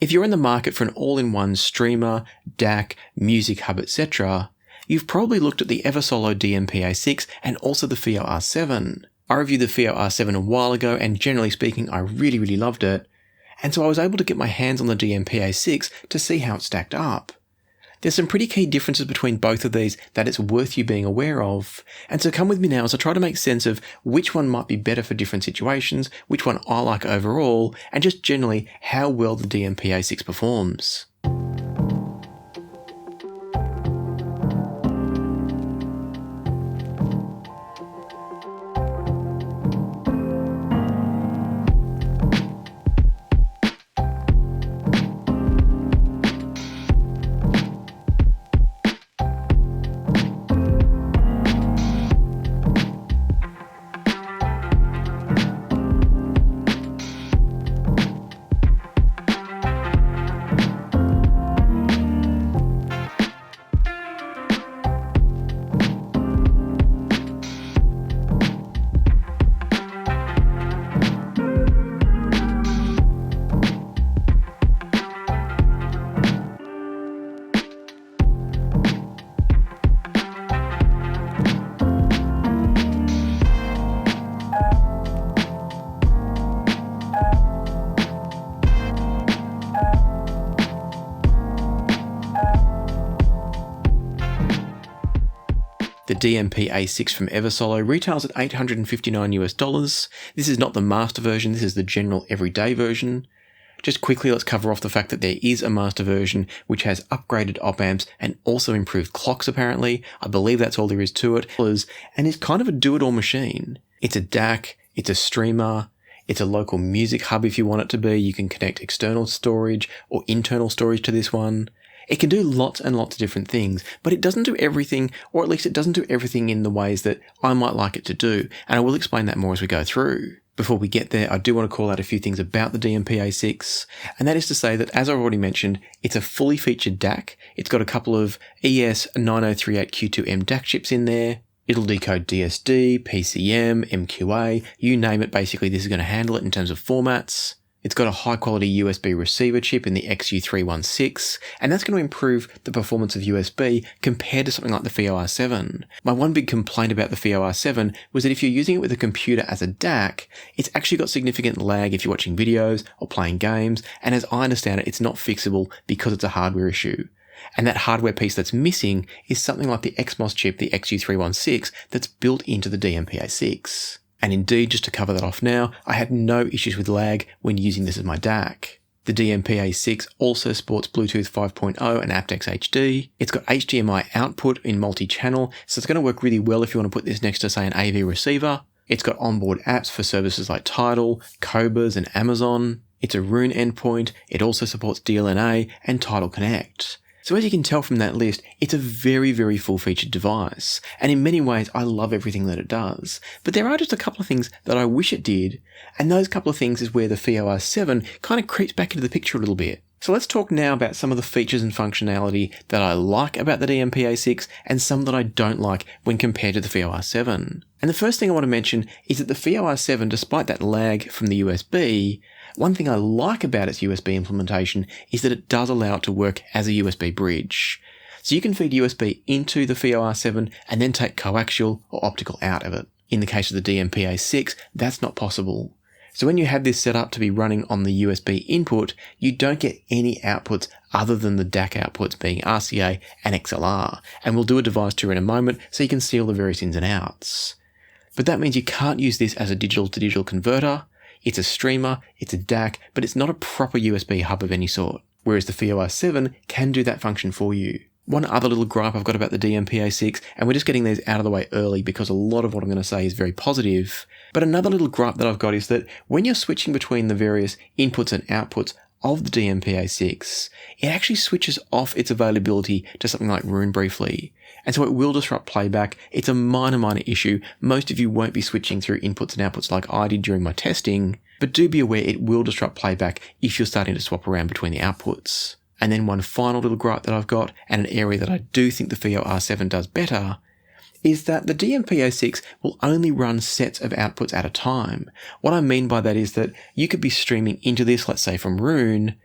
If you're in the market for an all-in-one streamer, DAC, music hub, etc., you've probably looked at the EverSolo DMP-A6 and also the FiiO R7. I reviewed the FiiO R7 a while ago, and generally speaking, I really loved it, and so I was able to get my hands on the DMP-A6 to see how it stacked up. There's some pretty key differences between both of these that it's worth you being aware of, and so come with me now as I try to make sense of which one might be better for different situations, which one I like overall, and just generally how well the DMP-A6 performs. The DMP-A6 from EverSolo retails at $859 US. This is not the master version, this is the general everyday version. Just quickly, let's cover off the fact that there is a master version which has upgraded op amps and also improved clocks apparently. I believe that's all there is to it, and it's kind of a do-it-all machine. It's a DAC, it's a streamer, it's a local music hub if you want it to be. You can connect external storage or internal storage to this one. It can do lots and lots of different things, but it doesn't do everything, or at least it doesn't do everything in the ways that I might like it to do, and I will explain that more as we go through. Before we get there, I do want to call out a few things about the DMP-A6, and that is to say that, as I've already mentioned, it's a fully featured DAC. It's got a couple of ES9038Q2M DAC chips in there. It'll decode DSD, PCM, MQA, you name it, basically this is going to handle it in terms of formats. It's got a high-quality USB receiver chip in the XU316, and that's going to improve the performance of USB compared to something like the FiiO R7. My one big complaint about the FiiO R7 was that if you're using it with a computer as a DAC, it's actually got significant lag if you're watching videos or playing games, and as I understand it, it's not fixable because it's a hardware issue. And that hardware piece that's missing is something like the XMOS chip, the XU316, that's built into the DMP-A6. And indeed, just to cover that off now, I had no issues with lag when using this as my DAC. The DMP-A6 also sports Bluetooth 5.0 and aptX HD. It's got HDMI output in multi-channel, so it's going to work really well if you want to put this next to, say, an AV receiver. It's got onboard apps for services like Tidal, Cobas, and Amazon. It's a Roon endpoint. It also supports DLNA and Tidal Connect. So as you can tell from that list, it's a very full-featured device, and in many ways I love everything that it does. But there are just a couple of things that I wish it did, and those couple of things is where the FiiO R7 kind of creeps back into the picture a little bit. So let's talk now about some of the features and functionality that I like about the DMP-A6 and some that I don't like when compared to the FiiO R7. And the first thing I want to mention is that the FiiO R7, despite that lag from the USB, one thing I like about its USB implementation is that it does allow it to work as a USB bridge. So you can feed USB into the FiiO R7 and then take coaxial or optical out of it. In the case of the DMP-A6, that's not possible. So when you have this set up to be running on the USB input, you don't get any outputs other than the DAC outputs being RCA and XLR, and we'll do a device tour in a moment so you can see all the various ins and outs. But that means you can't use this as a digital-to-digital converter. It's a streamer, it's a DAC, but it's not a proper USB hub of any sort, whereas the FiiO R7 can do that function for you. One other little gripe I've got about the DMP-A6, and we're just getting these out of the way early because a lot of what I'm going to say is very positive, but another little gripe that I've got is that when you're switching between the various inputs and outputs of the DMP-A6, it actually switches off its availability to something like Roon briefly, and so it will disrupt playback. It's a minor issue. Most of you won't be switching through inputs and outputs like I did during my testing, but do be aware it will disrupt playback if you're starting to swap around between the outputs. And then one final little gripe that I've got, and an area that I do think the FiiO R7 does better, is that the DMP-A6 will only run sets of outputs at a time. What I mean by that is that you could be streaming into this, let's say from Roon,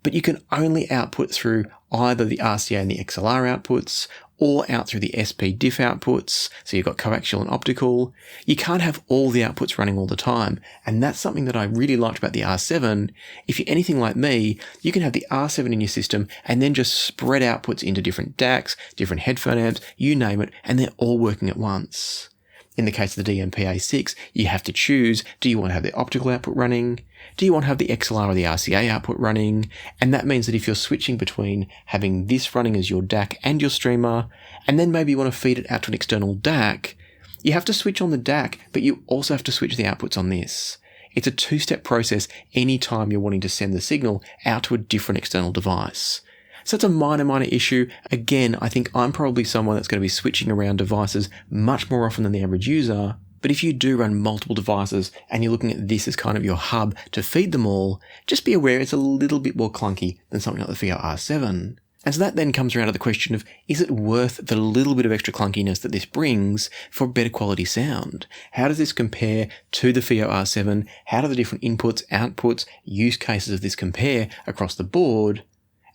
but you can only output through either the RCA and the XLR outputs, or out through the SP diff outputs, so you've got coaxial and optical. You can't have all the outputs running all the time, and that's something that I really liked about the R7. If you're anything like me, you can have the R7 in your system and then just spread outputs into different DACs, different headphone amps, you name it, and they're all working at once. In the case of the DMP-A6, you have to choose, do you want to have the optical output running? Do you want to have the XLR or the RCA output running? And that means that if you're switching between having this running as your DAC and your streamer, and then maybe you want to feed it out to an external DAC, you have to switch on the DAC, but you also have to switch the outputs on this. It's a two-step process anytime you're wanting to send the signal out to a different external device. So it's a minor issue. Again, I think I'm probably someone that's going to be switching around devices much more often than the average user. But if you do run multiple devices and you're looking at this as kind of your hub to feed them all, just be aware it's a little bit more clunky than something like the FiiO R7. And so that then comes around to the question of, is it worth the little bit of extra clunkiness that this brings for better quality sound? How does this compare to the FiiO R7? How do the different inputs, outputs, use cases of this compare across the board?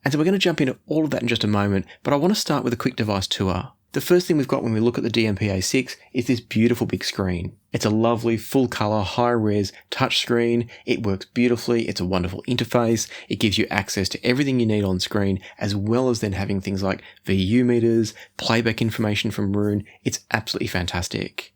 And so we're going to jump into all of that in just a moment, but I want to start with a quick device tour. The first thing we've got when we look at the DMP-A6 is this beautiful big screen. It's a lovely, full-color, high-res touchscreen. It works beautifully. It's a wonderful interface. It gives you access to everything you need on screen, as well as then having things like VU meters, playback information from Roon. It's absolutely fantastic.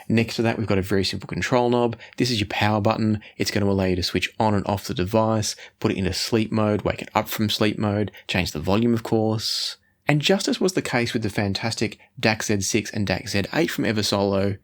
Next to that, we've got a very simple control knob. This is your power button. It's going to allow you to switch on and off the device, put it into sleep mode, wake it up from sleep mode, change the volume, of course. And just as was the case with the fantastic DAC Z6 and DAC Z8 from EverSolo,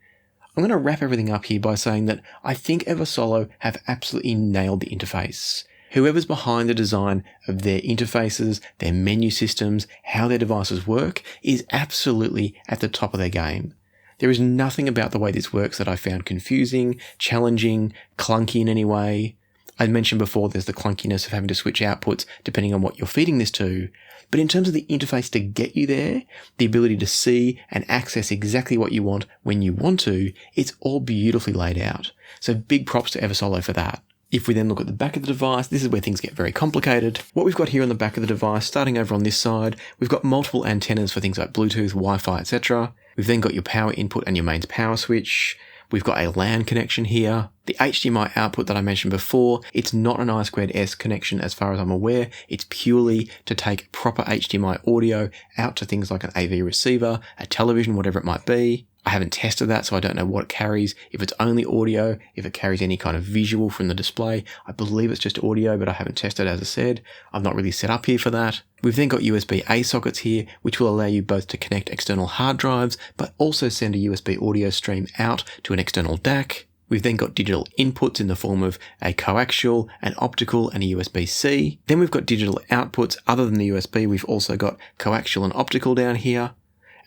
I'm going to wrap everything up here by saying that I think EverSolo have absolutely nailed the interface. Whoever's behind the design of their interfaces, their menu systems, how their devices work, is absolutely at the top of their game. There is nothing about the way this works that I found confusing, challenging, clunky in any way. I mentioned before there's the clunkiness of having to switch outputs depending on what you're feeding this to. But in terms of the interface to get you there, the ability to see and access exactly what you want when you want to, it's all beautifully laid out. So big props to EverSolo for that. If we then look at the back of the device, this is where things get very complicated. What we've got here on the back of the device, starting over on this side, we've got multiple antennas for things like Bluetooth, Wi-Fi, etc. We've then got your power input and your mains power switch. We've got a LAN connection here. The HDMI output that I mentioned before, it's not an I2S connection as far as I'm aware. It's purely to take proper HDMI audio out to things like an AV receiver, a television, whatever it might be. I haven't tested that, so I don't know what it carries. If it's only audio, if it carries any kind of visual from the display. I believe it's just audio, but I haven't tested, as I said. I'm not really set up here for that. We've then got USB-A sockets here, which will allow you both to connect external hard drives, but also send a USB audio stream out to an external DAC. We've then got digital inputs in the form of a coaxial, an optical, and a USB-C. Then we've got digital outputs other than the USB. We've also got coaxial and optical down here.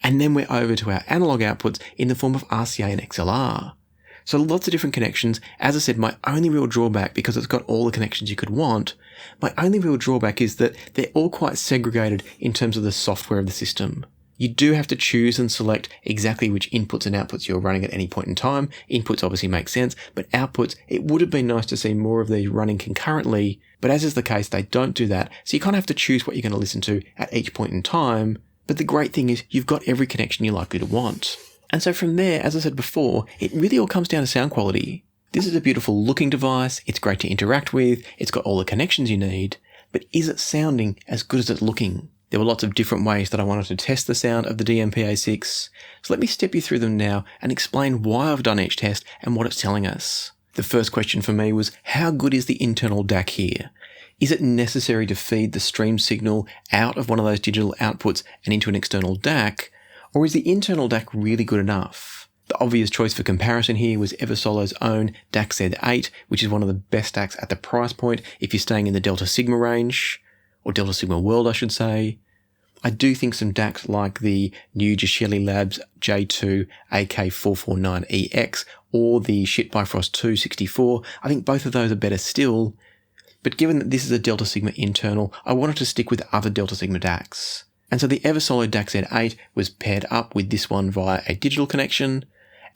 And then we're over to our analog outputs in the form of RCA and XLR. So lots of different connections. As I said, my only real drawback, because it's got all the connections you could want, my only real drawback is that they're all quite segregated in terms of the software of the system. You do have to choose and select exactly which inputs and outputs you're running at any point in time. Inputs obviously make sense, but outputs, it would have been nice to see more of these running concurrently, but as is the case, they don't do that. So you kind of have to choose what you're going to listen to at each point in time. But the great thing is you've got every connection you're likely to want. And so from there, as I said before, it really all comes down to sound quality. This is a beautiful looking device. It's great to interact with. It's got all the connections you need. But is it sounding as good as it's looking? There were lots of different ways that I wanted to test the sound of the DMP-A6. So let me step you through them now and explain why I've done each test and what it's telling us. The first question for me was, how good is the internal DAC here? Is it necessary to feed the stream signal out of one of those digital outputs and into an external DAC? Or is the internal DAC really good enough? The obvious choice for comparison here was EverSolo's own DAC Z8, which is one of the best DACs at the price point if you're staying in the Delta Sigma range, or Delta Sigma world, I should say. I do think some DACs like the new Geshelli Labs J2 AK449EX or the Shit by Frost 264, I think both of those are better still. But given that this is a Delta Sigma internal, I wanted to stick with other Delta Sigma DACs. And so the EverSolo DAC Z8 was paired up with this one via a digital connection,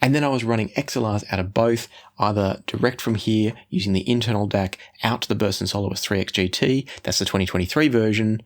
And then I was running XLRs out of both, either direct from here using the internal DAC out to the Burst & Soloist 3X GT, that's the 2023 version,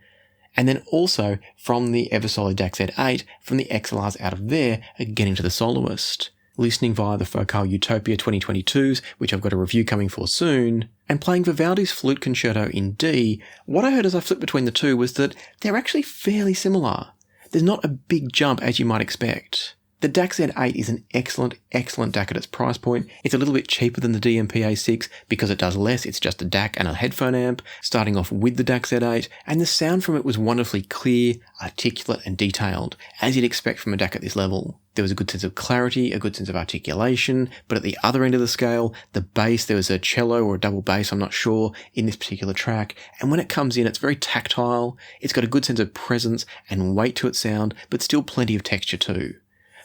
and then also from the EverSolo DAC Z8 from the XLRs out of there getting to the Soloist. Listening via the Focal Utopia 2022s, which I've got a review coming for soon, and playing Vivaldi's Flute Concerto in D, what I heard as I flipped between the two was that they're actually fairly similar. There's not a big jump as you might expect. The DAC Z8 is an excellent DAC at its price point. It's a little bit cheaper than the DMP-A6 because it does less. It's just a DAC and a headphone amp, starting off with the DAC Z8, and the sound from it was wonderfully clear, articulate, and detailed, as you'd expect from a DAC at this level. There was a good sense of clarity, a good sense of articulation, but at the other end of the scale, the bass, there was a cello or a double bass, I'm not sure, in this particular track, and when it comes in, it's very tactile, it's got a good sense of presence and weight to its sound, but still plenty of texture too.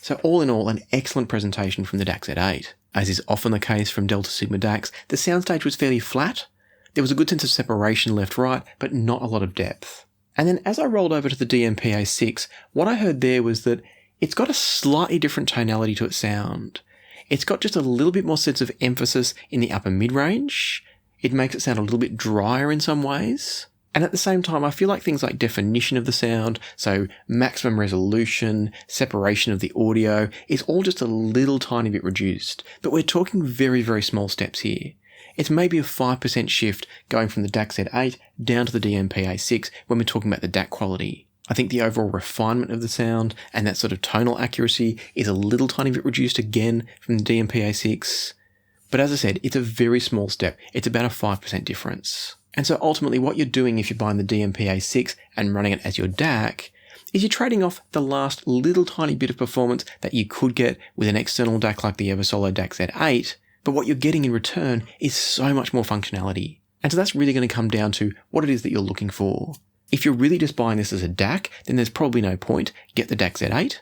So all in all, an excellent presentation from the DAC Z8. As is often the case from Delta Sigma DACs, the soundstage was fairly flat. There was a good sense of separation left-right, but not a lot of depth. And then as I rolled over to the DMP-A6, what I heard there was that it's got a slightly different tonality to its sound. It's got just a little bit more sense of emphasis in the upper mid-range. It makes it sound a little bit drier in some ways. And at the same time, I feel like things like definition of the sound, so maximum resolution, separation of the audio, is all just a little tiny bit reduced. But we're talking very, very small steps here. It's maybe a 5% shift going from the DAC Z8 down to the DMP-A6 when we're talking about the DAC quality. I think the overall refinement of the sound and that sort of tonal accuracy is a little tiny bit reduced again from the DMP-A6. But as I said, it's a very small step. It's about a 5% difference. And so ultimately what you're doing if you're buying the DMP-A6 and running it as your DAC is you're trading off the last little tiny bit of performance that you could get with an external DAC like the EverSolo DAC Z8, but what you're getting in return is so much more functionality. And so that's really going to come down to what it is that you're looking for. If you're really just buying this as a DAC, then there's probably no point. Get the DAC Z8.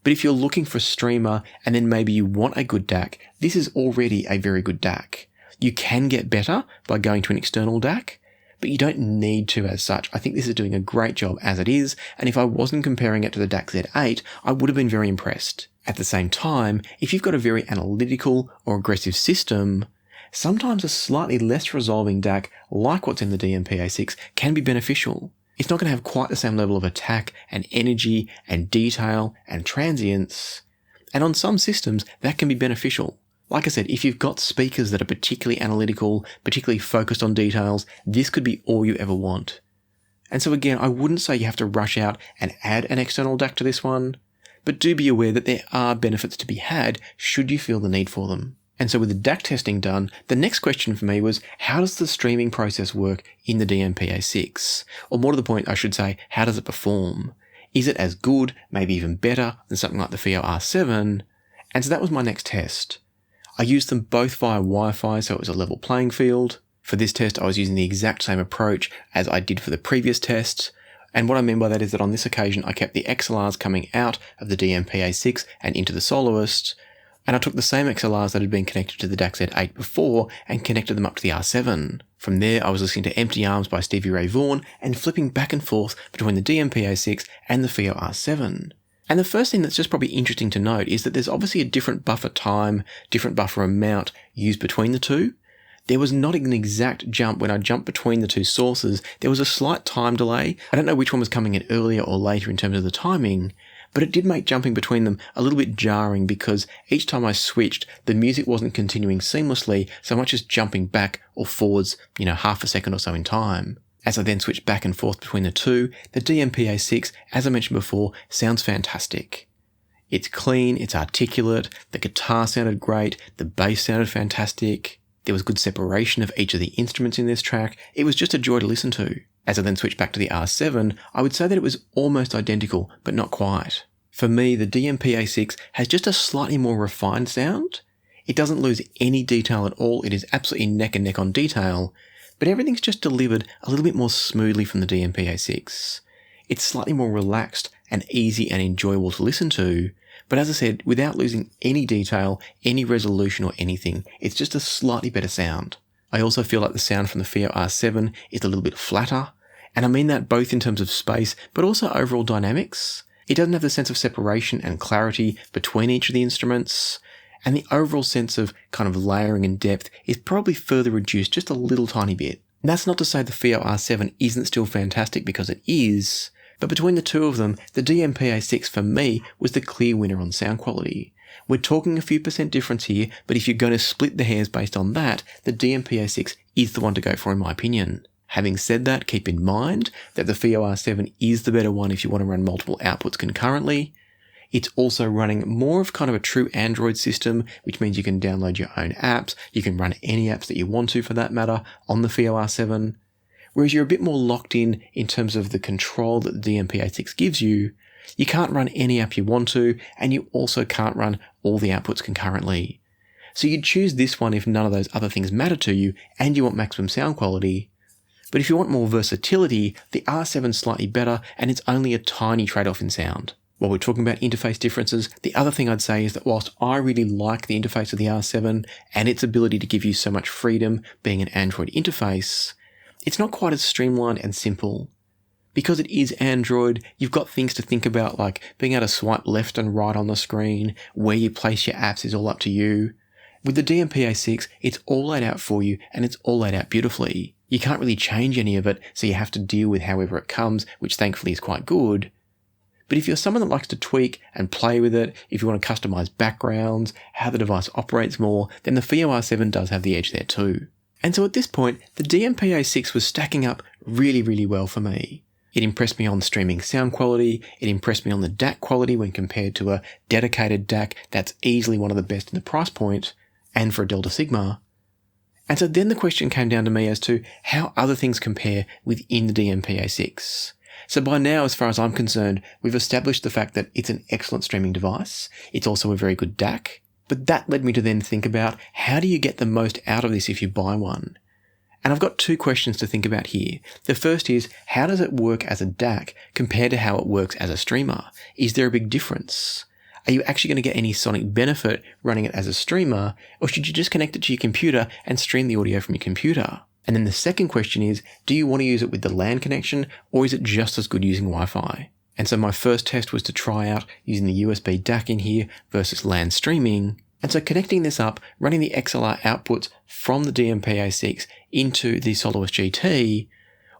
But if you're looking for a streamer and then maybe you want a good DAC, this is already a very good DAC. You can get better by going to an external DAC, but you don't need to as such. I think this is doing a great job as it is, and if I wasn't comparing it to the DAC Z8, I would have been very impressed. At the same time, if you've got a very analytical or aggressive system, sometimes a slightly less resolving DAC, like what's in the DMP-A6, can be beneficial. It's not going to have quite the same level of attack and energy and detail and transience, and on some systems, that can be beneficial. Like I said, if you've got speakers that are particularly analytical, particularly focused on details, this could be all you ever want. And so again, I wouldn't say you have to rush out and add an external DAC to this one, but do be aware that there are benefits to be had should you feel the need for them. And so with the DAC testing done, the next question for me was, how does the streaming process work in the DMP-A6? Or more to the point, I should say, how does it perform? Is it as good, maybe even better than something like the FiiO R7? And so that was my next test. I used them both via Wi-Fi, so it was a level playing field. For this test, I was using the exact same approach as I did for the previous tests. And what I mean by that is that on this occasion, I kept the XLRs coming out of the DMP-A6 and into the Soloist. And I took the same XLRs that had been connected to the DAC Z8 before and connected them up to the R7. From there, I was listening to Empty Arms by Stevie Ray Vaughan and flipping back and forth between the DMP-A6 and the FiiO R7. And the first thing that's just probably interesting to note is that there's obviously a different buffer time, different buffer amount used between the two. There was not an exact jump when I jumped between the two sources. There was a slight time delay. I don't know which one was coming in earlier or later in terms of the timing, but it did make jumping between them a little bit jarring because each time I switched, the music wasn't continuing seamlessly so much as jumping back or forwards, half a second or so in time. As I then switched back and forth between the two, the DMP-A6, as I mentioned before, sounds fantastic. It's clean, it's articulate, the guitar sounded great, the bass sounded fantastic, there was good separation of each of the instruments in this track. It was just a joy to listen to. As I then switched back to the R7, I would say that it was almost identical, but not quite. For me, the DMP-A6 has just a slightly more refined sound. It doesn't lose any detail at all, it is absolutely neck and neck on detail, but everything's just delivered a little bit more smoothly from the DMP-A6. It's slightly more relaxed and easy and enjoyable to listen to, but as I said, without losing any detail, any resolution or anything, it's just a slightly better sound. I also feel like the sound from the FiiO R7 is a little bit flatter, and I mean that both in terms of space, but also overall dynamics. It doesn't have the sense of separation and clarity between each of the instruments. and the overall sense of kind of layering and depth is probably further reduced just a little tiny bit. And that's not to say the FiiO R7 isn't still fantastic, because it is, but between the two of them, the DMP-A6 for me was the clear winner on sound quality. We're talking a few percent difference here, but if you're going to split the hairs based on that, the DMP-A6 is the one to go for in my opinion. Having said that, keep in mind that the FiiO R7 is the better one if you want to run multiple outputs concurrently. It's also running more of kind of a true Android system, which means you can download your own apps, you can run any apps that you want to for that matter on the FiiO R7, whereas you're a bit more locked in terms of the control that the DMP-A6 gives you. You can't run any app you want to, and you also can't run all the outputs concurrently. So you'd choose this one if none of those other things matter to you and you want maximum sound quality. But if you want more versatility, the R7's slightly better, and it's only a tiny trade-off in sound. While we're talking about interface differences, the other thing I'd say is that whilst I really like the interface of the R7 and its ability to give you so much freedom being an Android interface, it's not quite as streamlined and simple. Because it is Android, you've got things to think about like being able to swipe left and right on the screen, where you place your apps is all up to you. With the DMP-A6, it's all laid out for you, and it's all laid out beautifully. You can't really change any of it, so you have to deal with however it comes, which thankfully is quite good. But if you're someone that likes to tweak and play with it, if you want to customize backgrounds, how the device operates more, then the FiiO R7 does have the edge there too. And so at this point, the DMP-A6 was stacking up really, really well for me. It impressed me on streaming sound quality, it impressed me on the DAC quality when compared to a dedicated DAC that's easily one of the best in the price point, and for a Delta Sigma. And so then the question came down to me as to how other things compare within the DMP-A6. So by now, as far as I'm concerned, we've established the fact that it's an excellent streaming device. It's also a very good DAC. But that led me to then think about, how do you get the most out of this if you buy one? And I've got two questions to think about here. The first is, how does it work as a DAC compared to how it works as a streamer? Is there a big difference? Are you actually going to get any sonic benefit running it as a streamer, or should you just connect it to your computer and stream the audio from your computer? And then the second question is, do you want to use it with the LAN connection, or is it just as good using Wi-Fi? And so my first test was to try out using the USB DAC in here versus LAN streaming. And so connecting this up, running the XLR outputs from the DMP-A6 into the Soloist GT,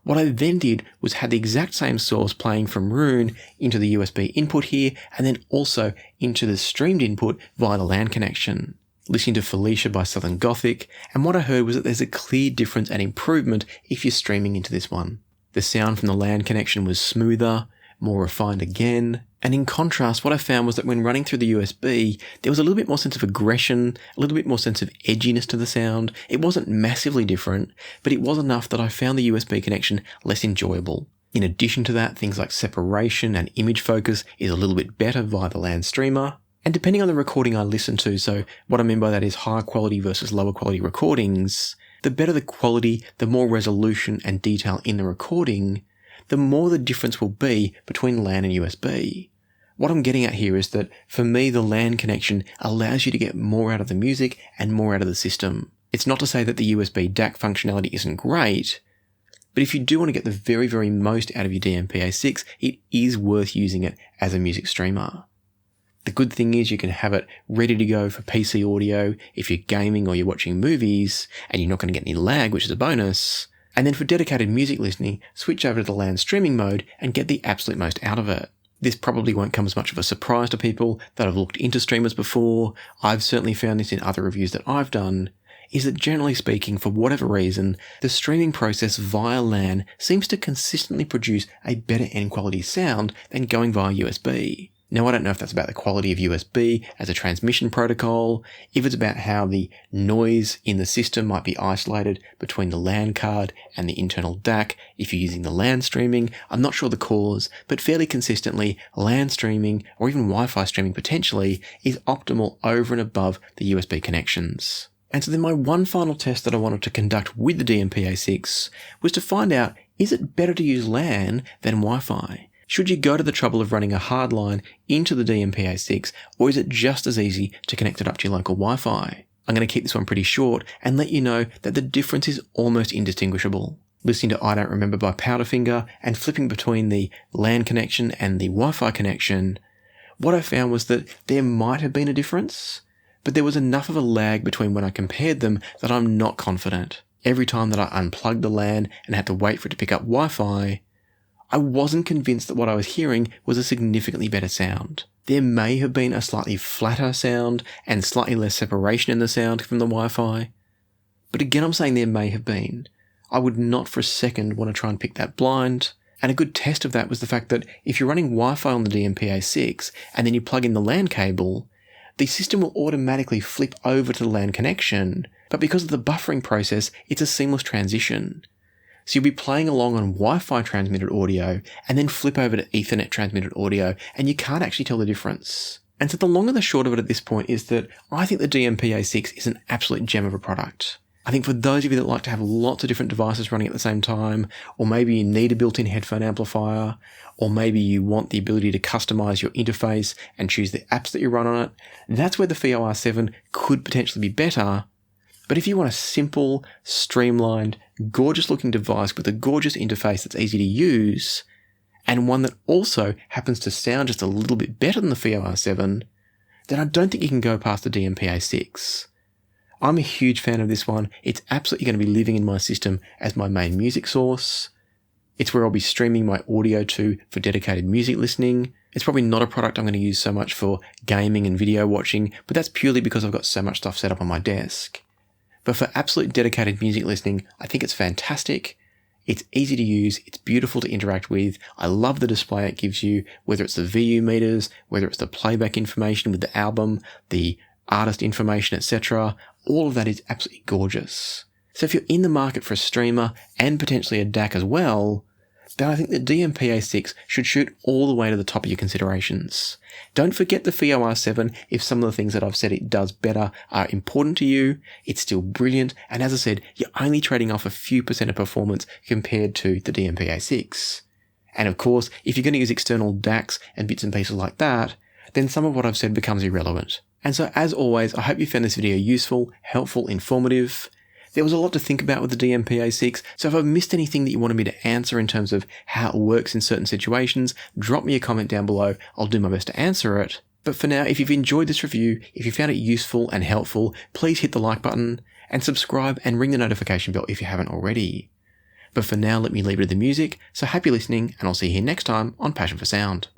what I then did was had the exact same source playing from Roon into the USB input here, and then also into the streamed input via the LAN connection. Listening to Felicia by Southern Gothic, and what I heard was that there's a clear difference and improvement if you're streaming into this one. The sound from the LAN connection was smoother, more refined again, and in contrast, what I found was that when running through the USB, there was a little bit more sense of aggression, a little bit more sense of edginess to the sound. It wasn't massively different, but it was enough that I found the USB connection less enjoyable. In addition to that, things like separation and image focus is a little bit better via the LAN streamer. And depending on the recording I listen to, so what I mean by that is higher quality versus lower quality recordings, the better the quality, the more resolution and detail in the recording, the more the difference will be between LAN and USB. What I'm getting at here is that for me, the LAN connection allows you to get more out of the music and more out of the system. It's not to say that the USB DAC functionality isn't great, but if you do want to get the very, very most out of your DMP-A6, it is worth using it as a music streamer. The good thing is you can have it ready to go for PC audio if you're gaming or you're watching movies, and you're not going to get any lag, which is a bonus. And then for dedicated music listening, switch over to the LAN streaming mode and get the absolute most out of it. This probably won't come as much of a surprise to people that have looked into streamers before. I've certainly found this in other reviews that I've done, is that generally speaking, for whatever reason, the streaming process via LAN seems to consistently produce a better end quality sound than going via USB. Now, I don't know if that's about the quality of USB as a transmission protocol, if it's about how the noise in the system might be isolated between the LAN card and the internal DAC if you're using the LAN streaming. I'm not sure the cause, but fairly consistently, LAN streaming, or even Wi-Fi streaming potentially, is optimal over and above the USB connections. And so then my one final test that I wanted to conduct with the DMP-A6 was to find out, is it better to use LAN than Wi-Fi? Should you go to the trouble of running a hard line into the DMP-A6, or is it just as easy to connect it up to your local Wi-Fi? I'm going to keep this one pretty short and let you know that the difference is almost indistinguishable. Listening to I Don't Remember by Powderfinger and flipping between the LAN connection and the Wi-Fi connection, what I found was that there might have been a difference, but there was enough of a lag between when I compared them that I'm not confident. Every time that I unplugged the LAN and had to wait for it to pick up Wi-Fi, I wasn't convinced that what I was hearing was a significantly better sound. There may have been a slightly flatter sound and slightly less separation in the sound from the Wi-Fi, but again I'm saying there may have been. I would not for a second want to try and pick that blind, and a good test of that was the fact that if you're running Wi-Fi on the DMP-A6 and then you plug in the LAN cable, the system will automatically flip over to the LAN connection, but because of the buffering process, it's a seamless transition. So you'll be playing along on Wi-Fi transmitted audio and then flip over to Ethernet transmitted audio, and you can't actually tell the difference. And so the long and the short of it at this point is that I think the DMP-A6 is an absolute gem of a product. I think for those of you that like to have lots of different devices running at the same time, or maybe you need a built-in headphone amplifier, or maybe you want the ability to customize your interface and choose the apps that you run on it, that's where the FiiO R7 could potentially be better. But if you want a simple, streamlined, gorgeous-looking device with a gorgeous interface that's easy to use, and one that also happens to sound just a little bit better than the FiiO R7, then I don't think you can go past the DMP-A6. I'm a huge fan of this one. It's absolutely going to be living in my system as my main music source. It's where I'll be streaming my audio to for dedicated music listening. It's probably not a product I'm going to use so much for gaming and video watching, but that's purely because I've got so much stuff set up on my desk. But for absolute dedicated music listening, I think it's fantastic. It's easy to use. It's beautiful to interact with. I love the display it gives you, whether it's the VU meters, whether it's the playback information with the album, the artist information, etc. All of that is absolutely gorgeous. So if you're in the market for a streamer and potentially a DAC as well, then I think the DMP-A6 should shoot all the way to the top of your considerations. Don't forget the FiiO R7 if some of the things that I've said it does better are important to you. It's still brilliant, and as I said, you're only trading off a few % of performance compared to the DMP-A6. And of course, if you're going to use external DACs and bits and pieces like that, then some of what I've said becomes irrelevant. And so as always, I hope you found this video useful, helpful, informative. There was a lot to think about with the DMP-A6, so if I've missed anything that you wanted me to answer in terms of how it works in certain situations, drop me a comment down below. I'll do my best to answer it. But for now, if you've enjoyed this review, if you found it useful and helpful, please hit the like button and subscribe and ring the notification bell if you haven't already. But for now, let me leave it to the music, so happy listening, and I'll see you here next time on Passion for Sound.